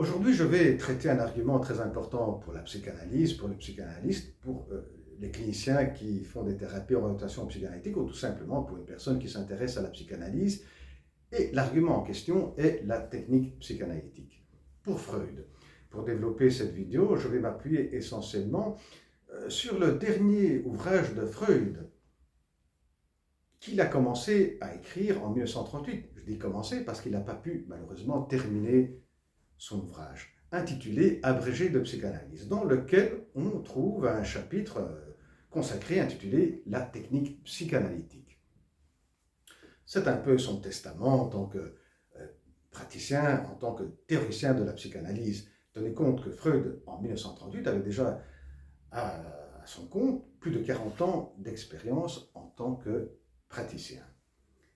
Aujourd'hui, je vais traiter un argument très important pour la psychanalyse, pour le psychanalyste, pour les cliniciens qui font des thérapies orientation psychanalytique ou tout simplement pour une personne qui s'intéresse à la psychanalyse. Et l'argument en question est la technique psychanalytique. Pour Freud, pour développer cette vidéo, je vais m'appuyer essentiellement sur le dernier ouvrage de Freud qu'il a commencé à écrire en 1938. Je dis commencer parce qu'il n'a pas pu malheureusement terminer son ouvrage, intitulé Abrégé de psychanalyse, dans lequel on trouve un chapitre consacré, intitulé La technique psychanalytique. C'est un peu son testament en tant que praticien, en tant que théoricien de la psychanalyse. Tenez compte que Freud, en 1938, avait déjà à son compte plus de 40 ans d'expérience en tant que praticien.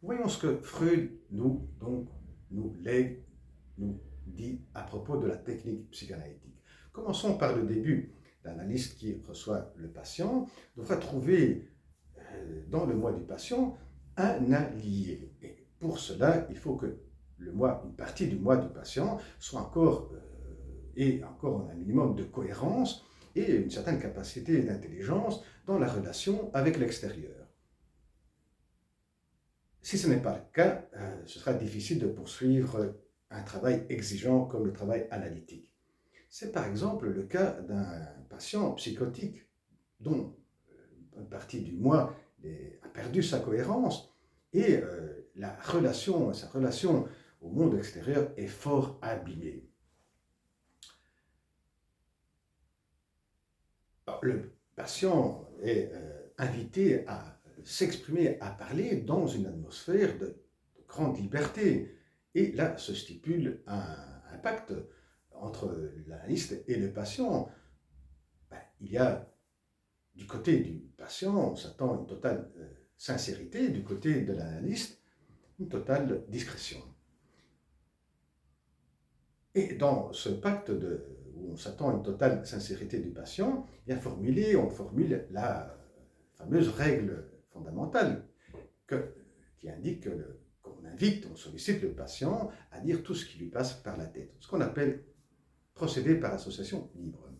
Voyons ce que Freud nous lègue, nous dit à propos de la technique psychanalytique. Commençons par le début. L'analyste qui reçoit le patient devra trouver dans le moi du patient un allié. Et pour cela, il faut que une partie du moi du patient soit encore un minimum de cohérence et une certaine capacité d'intelligence dans la relation avec l'extérieur. Si ce n'est pas le cas, ce sera difficile de poursuivre un travail exigeant comme le travail analytique. C'est par exemple le cas d'un patient psychotique dont une partie du moi a perdu sa cohérence et sa relation au monde extérieur est fort abîmée. Alors, le patient est invité à s'exprimer, à parler dans une atmosphère de grande liberté. Et là se stipule un pacte entre l'analyste et le patient. Il y a du côté du patient, on s'attend à une totale sincérité, du côté de l'analyste, une totale discrétion. Et dans ce pacte où on s'attend à une totale sincérité du patient, on formule la fameuse règle fondamentale qui indique qu'on invite, on sollicite le patient à dire tout ce qui lui passe par la tête, ce qu'on appelle procéder par association libre.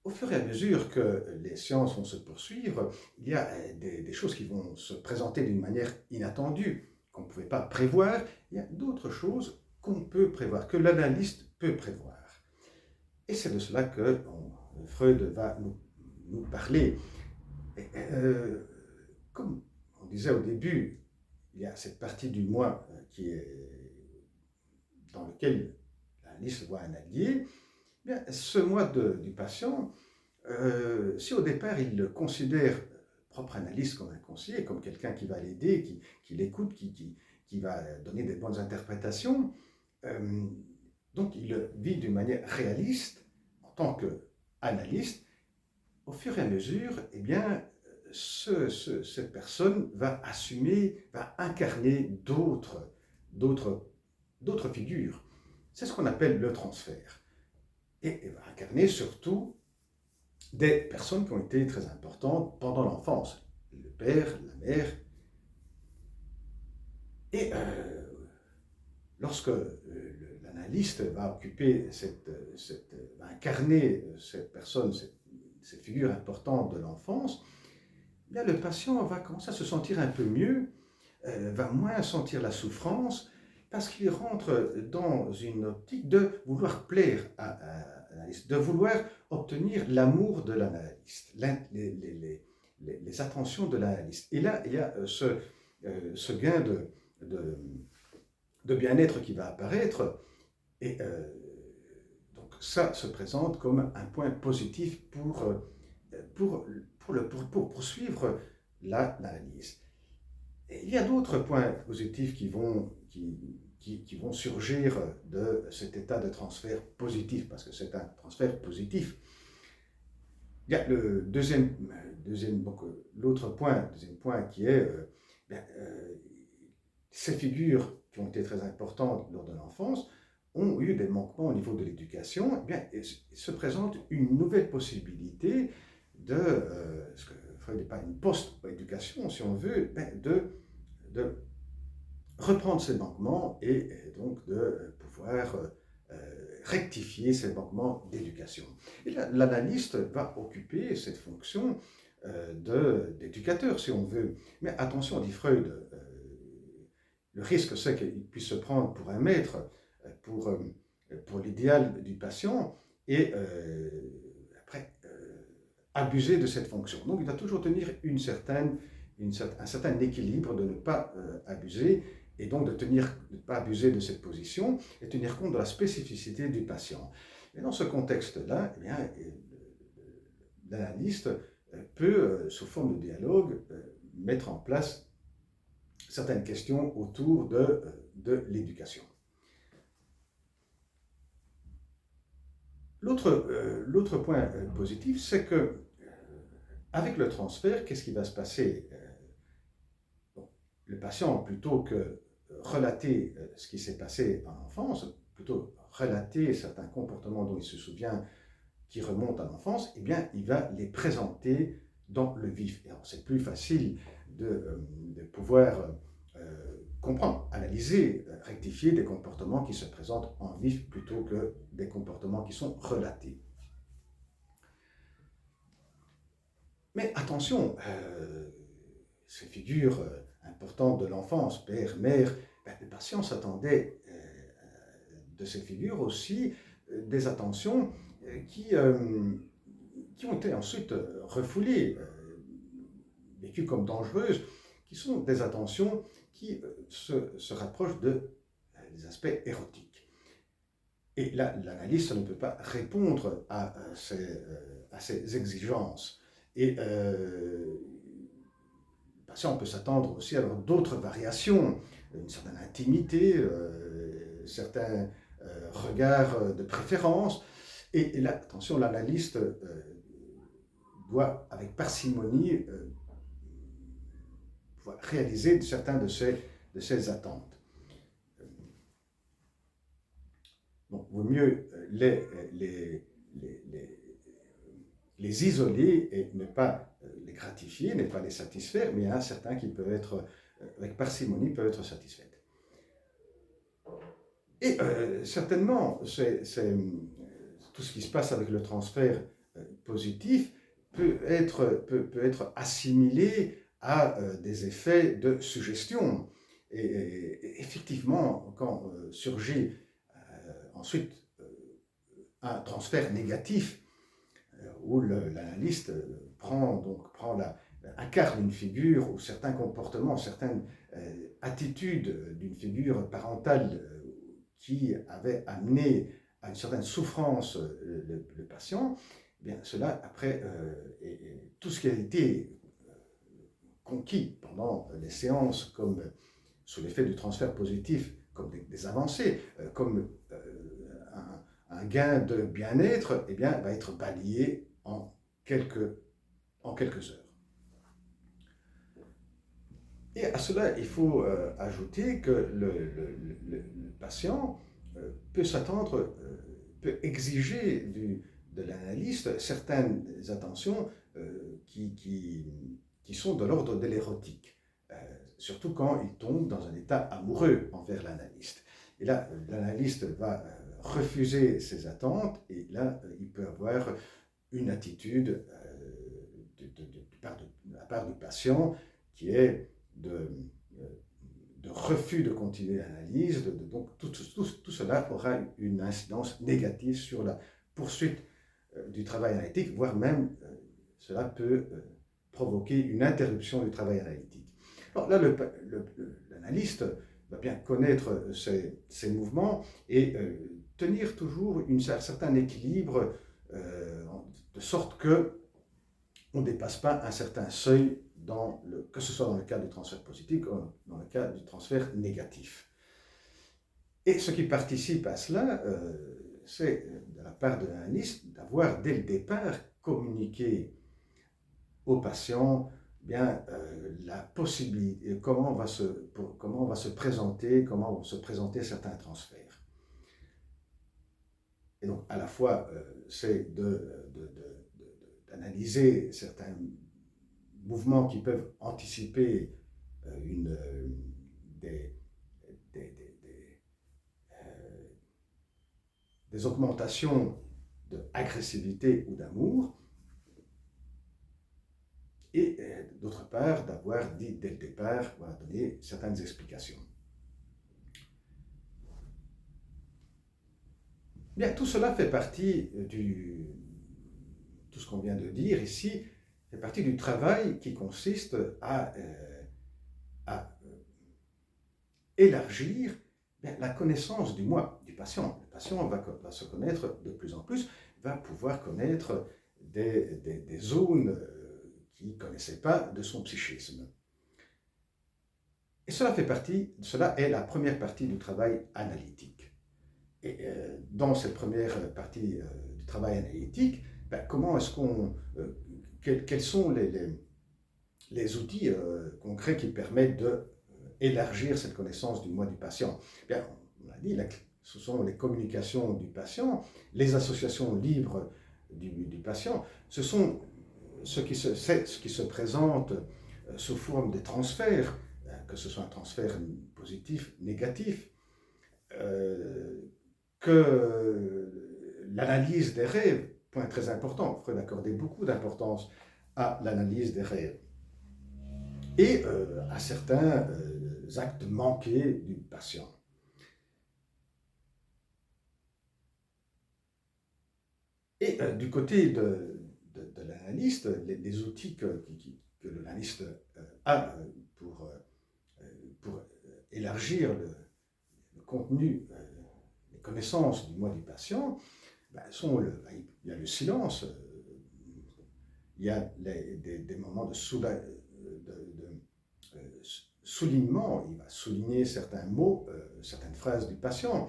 Au fur et à mesure que les séances vont se poursuivre, il y a des choses qui vont se présenter d'une manière inattendue, qu'on ne pouvait pas prévoir. Il y a d'autres choses qu'on peut prévoir, que l'analyste peut prévoir. Et c'est de cela que Freud va nous parler. Comme on disait au début, il y a cette partie du moi dans lequel l'analyste voit un allié. Bien, ce moi du patient, si au départ il le considère propre analyste comme un conseiller, comme quelqu'un qui va l'aider, qui l'écoute, qui va donner des bonnes interprétations, donc il le vit d'une manière réaliste en tant qu'analyste. Au fur et à mesure, eh bien, cette personne va assumer, va incarner d'autres figures. C'est ce qu'on appelle le transfert. Et elle va incarner surtout des personnes qui ont été très importantes pendant l'enfance. Le père, la mère. Et lorsque l'analyste va va incarner cette personne, cette figure importante de l'enfance, bien le patient va commencer à se sentir un peu mieux, va moins sentir la souffrance, parce qu'il rentre dans une optique de vouloir plaire à l'analyste, de vouloir obtenir l'amour de l'analyste, les attentions de l'analyste. Et là, il y a ce gain de bien-être qui va apparaître, et donc ça se présente comme un point positif pour poursuivre l'analyse. Il y a d'autres points positifs qui vont surgir de cet état de transfert positif, parce que c'est un transfert positif. Il y a l'autre point, deuxième point qui est ces figures qui ont été très importantes lors de l'enfance ont eu des manquements au niveau de l'éducation. Il se présente une nouvelle possibilité ce que Freud n'est pas une post-éducation, si on veut, de reprendre ces manquements et donc de pouvoir rectifier ces manquements d'éducation. Et l'analyste va occuper cette fonction d'éducateur, si on veut. Mais attention, dit Freud, le risque c'est qu'il puisse se prendre pour un maître, pour l'idéal du patient, et après abuser de cette fonction. Donc il doit toujours tenir un certain équilibre, de ne pas abuser, et donc de ne pas abuser de cette position, et tenir compte de la spécificité du patient. Et dans ce contexte-là, eh bien, l'analyste peut, sous forme de dialogue, mettre en place certaines questions autour de l'éducation. L'autre point positif, c'est que avec le transfert, qu'est-ce qui va se passer? Le patient, plutôt que relater ce qui s'est passé en enfance, plutôt relater certains comportements dont il se souvient qui remontent à l'enfance, eh bien, il va les présenter dans le vif. Et c'est plus facile de pouvoir comprendre, analyser, rectifier des comportements qui se présentent en vif plutôt que des comportements qui sont relatés. Mais attention, ces figures importantes de l'enfance, père, mère, le patient s'attendait de ces figures aussi des attentions qui ont été ensuite refoulées, vécues comme dangereuses, qui sont des attentions qui se rapprochent des aspects érotiques. Et là, l'analyste ne peut pas répondre à ces exigences. Et le patient peut s'attendre aussi à d'autres variations, une certaine intimité, certains regards de préférence. Et là, attention, l'analyste doit, avec parcimonie, pouvoir réaliser certains de ces attentes. Donc, vaut mieux les isoler et ne pas les gratifier, ne pas les satisfaire, mais il y en a certains qui peuvent être, avec parcimonie, peuvent être satisfaits. Et certainement, tout ce qui se passe avec le transfert positif peut être assimilé à des effets de suggestion. Et effectivement, quand surgit ensuite un transfert négatif, où l'analyste incarne une figure ou certains comportements, certaines attitudes d'une figure parentale qui avait amené à une certaine souffrance le patient, eh bien cela, après, tout ce qui a été conquis pendant les séances, comme sous l'effet du transfert positif, comme des avancées, comme un gain de bien-être, eh bien, va être balayé en quelques heures. Et à cela, il faut ajouter que le patient peut s'attendre, peut exiger de l'analyste certaines attentions qui sont de l'ordre de l'érotique, surtout quand il tombe dans un état amoureux envers l'analyste. Et là, l'analyste va refuser ses attentes, et là, il peut avoir une attitude de la part du patient qui est de refus de continuer l'analyse. Donc tout cela aura une incidence négative sur la poursuite du travail analytique, voire même cela peut provoquer une interruption du travail analytique. Alors là, l'analyste va bien connaître ces mouvements et tenir toujours un certain équilibre, de sorte qu'on ne dépasse pas un certain seuil, que ce soit dans le cas du transfert positif ou dans le cas du transfert négatif. Et ce qui participe à cela, c'est de la part de l'analyste d'avoir dès le départ communiqué au patient bien la possibilité, comment va se présenter certains transferts. Et donc à la fois c'est d'analyser certains mouvements qui peuvent anticiper des augmentations d'agressivité ou d'amour, et d'autre part d'avoir dit dès le départ, voilà, donner certaines explications. Bien, tout cela fait partie tout ce qu'on vient de dire ici, fait partie du travail qui consiste à élargir la connaissance du moi, du patient. Le patient va se connaître de plus en plus, va pouvoir connaître des zones qu'il ne connaissait pas de son psychisme. Et cela est la première partie du travail analytique. Et dans cette première partie du travail analytique, comment est-ce quels sont les outils concrets qui permettent d'élargir cette connaissance du moi du patient? Bien, on a dit, ce sont les communications du patient, les associations libres du patient, ce sont ce qui se présente sous forme de transferts, que ce soit un transfert positif, négatif, que l'analyse des rêves, point très important, Freud accordait beaucoup d'importance à l'analyse des rêves, et à certains actes manqués du patient. Et du côté de l'analyste, les outils que l'analyste a pour élargir le contenu, les connaissances du moi du patient, il y a le silence, il y a des moments de soulignement, il va souligner certains mots, certaines phrases du patient.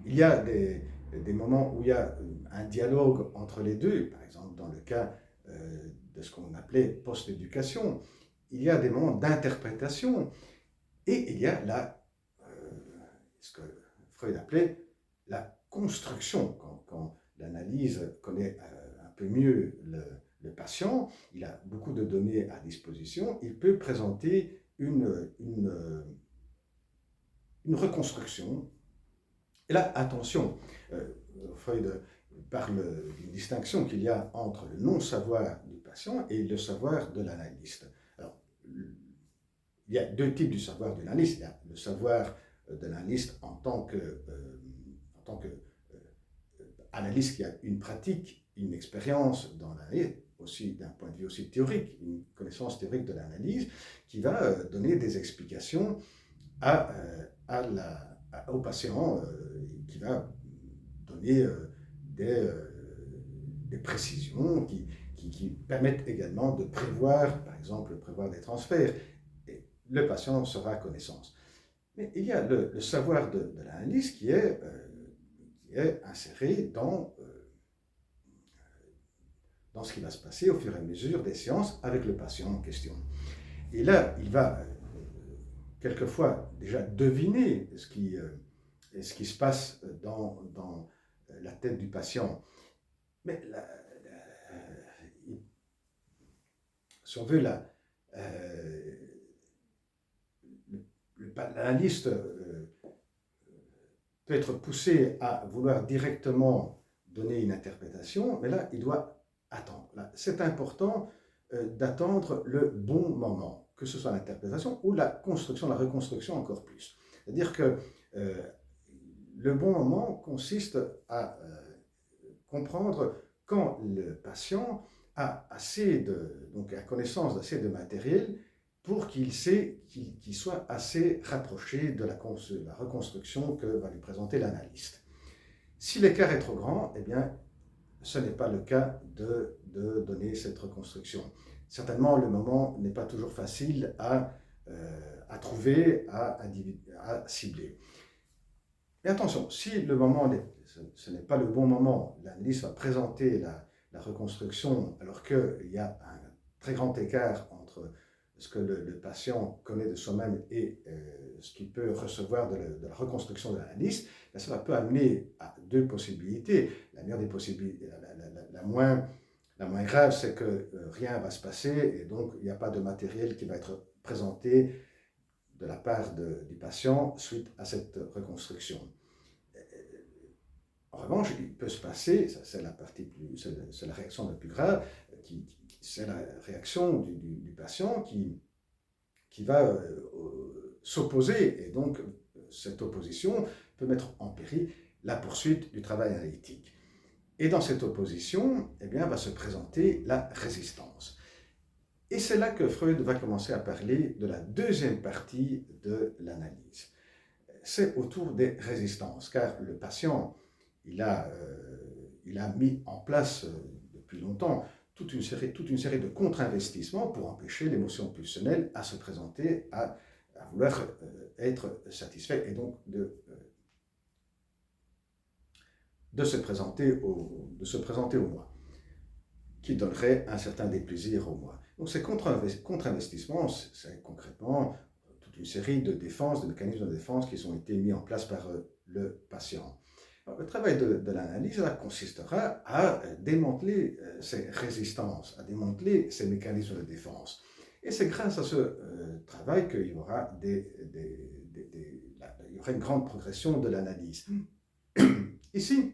Il y a des moments où il y a un dialogue entre les deux, par exemple dans le cas de ce qu'on appelait post-éducation, il y a des moments d'interprétation, et il y a ce que Freud appelait la construction. Quand l'analyse connaît un peu mieux le patient, il a beaucoup de données à disposition, il peut présenter une reconstruction. Et là, attention, Freud parle d'une distinction qu'il y a entre le non-savoir du patient et le savoir de l'analyste. Alors, il y a deux types du savoir de l'analyste. Il y a le savoir de l'analyste en tant que analyste qui a une pratique, une expérience dans l'analyse, aussi d'un point de vue aussi théorique, une connaissance théorique de l'analyse, qui va donner des explications au patient, qui va donner des précisions qui permettent également de prévoir, par exemple, prévoir des transferts. Et le patient sera à connaissance. Mais il y a le savoir de l'analyse qui est inséré dans ce qui va se passer au fur et à mesure des séances avec le patient en question. Et là, il va quelquefois déjà deviner ce qui se passe dans la tête du patient. Mais si on veut, l'analyste peut être poussé à vouloir directement donner une interprétation, mais là, il doit attendre. C'est important d'attendre le bon moment, que ce soit l'interprétation ou la construction, la reconstruction encore plus. C'est-à-dire que le bon moment consiste à comprendre quand le patient a a connaissance d'assez de matériel pour qu'il soit assez rapproché de la reconstruction que va lui présenter l'analyste. Si l'écart est trop grand, eh bien, ce n'est pas le cas de donner cette reconstruction. Certainement, le moment n'est pas toujours facile à trouver, à cibler. Mais attention, si le moment, ce n'est pas le bon moment, l'analyste va présenter la reconstruction alors qu'il y a un très grand écart entre ce que le patient connaît de soi-même et ce qu'il peut recevoir de la reconstruction de l'analyste, cela peut amener à deux possibilités. La meilleure des possibilités, la moins grave, c'est que rien ne va se passer et donc il n'y a pas de matériel qui va être présenté de la part du patient suite à cette reconstruction. En revanche, il peut se passer, ça c'est c'est la réaction la plus grave, c'est la réaction du patient qui va s'opposer, et donc cette opposition peut mettre en péril la poursuite du travail analytique. Et dans cette opposition, eh bien, va se présenter la résistance. Et c'est là que Freud va commencer à parler de la deuxième partie de l'analyse. C'est autour des résistances, car le patient, il a mis en place depuis longtemps toute une série de contre-investissements pour empêcher l'émotion pulsionnelle à se présenter, à vouloir être satisfait, et donc de se présenter au moi, qui donnerait un certain déplaisir au moi. Donc ces contre-investissements, c'est concrètement toute une série de défenses, de mécanismes de défense qui ont été mis en place par le patient. Alors, le travail de l'analyse consistera à démanteler ces résistances, à démanteler ces mécanismes de défense. Et c'est grâce à ce travail qu'il y aura une grande progression de l'analyse. Ici,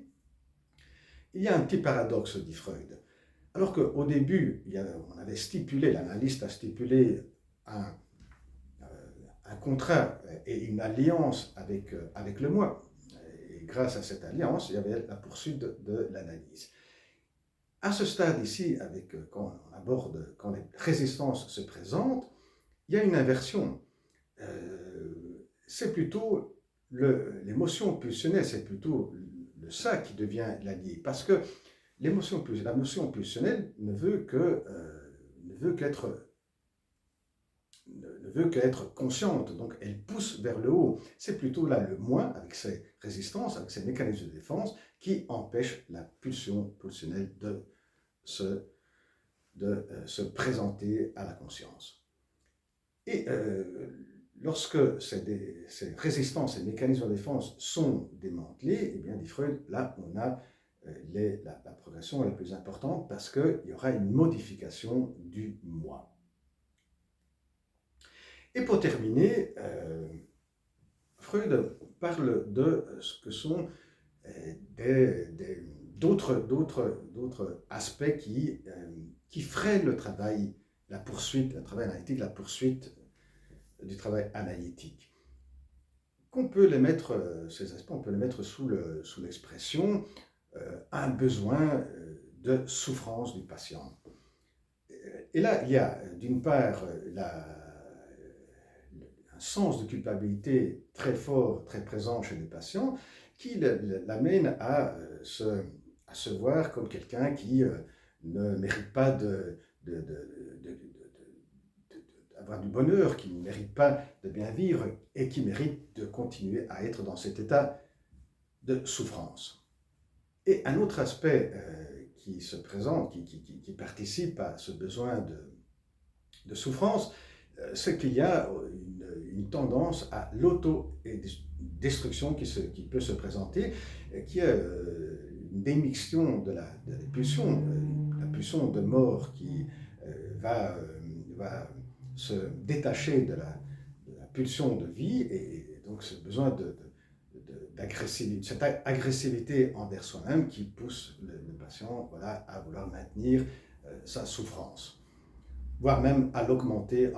il y a un petit paradoxe, dit Freud. Alors qu'au début, on avait stipulé, l'analyste a stipulé un contrat et une alliance avec le moi. Et grâce à cette alliance, il y avait la poursuite de l'analyse. À ce stade ici, quand les résistances se présentent, il y a une inversion. C'est plutôt l'émotion pulsionnelle, c'est plutôt ça qui devient l'allié, parce que la motion pulsionnelle ne veut qu'être consciente, donc elle pousse vers le haut. C'est plutôt là le moi, avec ses résistances, avec ses mécanismes de défense, qui empêche la pulsion pulsionnelle de se présenter à la conscience. Et lorsque ces résistances, ces mécanismes de défense sont démantelés, eh bien, dit Freud, là, on a la progression la plus importante parce qu'il y aura une modification du moi. Et pour terminer, Freud parle de ce que sont d'autres aspects qui freinent le travail analytique, la poursuite du travail analytique. Ces aspects, on peut les mettre sous l'expression un besoin de souffrance du patient. Et là, il y a d'une part un sens de culpabilité très fort, très présent chez les patients, qui l'amène à se voir comme quelqu'un qui ne mérite pas d'avoir du bonheur, qui ne mérite pas de bien vivre et qui mérite de continuer à être dans cet état de souffrance. Et un autre aspect qui se présente, qui participe à ce besoin de souffrance, c'est qu'il y a une tendance à l'auto-destruction qui peut se présenter, qui est une démixion de la pulsion, la pulsion de mort qui va se détacher de la pulsion de vie, et donc ce besoin cette agressivité envers soi-même qui pousse le patient à vouloir maintenir sa souffrance, voire même à augmenter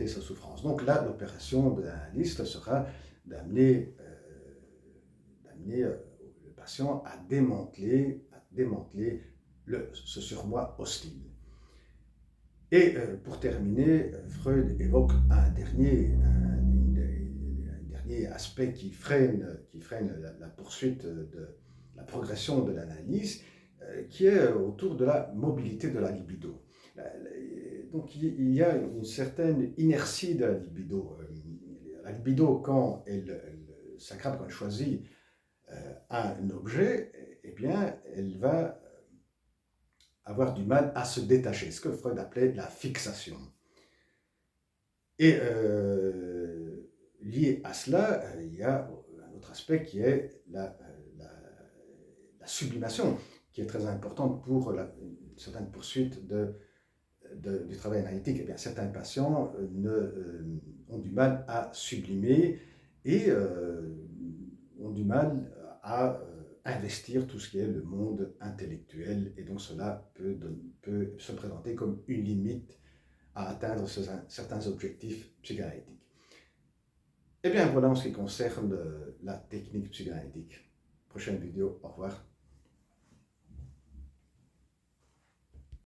sa souffrance. Donc là, l'opération de l'analyste sera d'amener le patient à démanteler ce surmoi hostile. Et pour terminer, Freud évoque un dernier aspect qui freine la poursuite la progression de l'analyse, qui est autour de la mobilité de la libido. Donc il y a une certaine inertie de la libido. La libido, quand elle s'aggrave, quand elle choisit un objet, eh bien, elle va avoir du mal à se détacher, ce que Freud appelait la fixation. Et lié à cela, il y a un autre aspect qui est la sublimation, qui est très importante pour une certaine poursuite du travail analytique. Eh bien, certains patients ont du mal à sublimer et ont du mal à investir tout ce qui est le monde intellectuel. Et donc cela peut se présenter comme une limite à atteindre certains objectifs psychanalytiques. Eh bien voilà en ce qui concerne la technique psychanalytique. Prochaine vidéo, au revoir.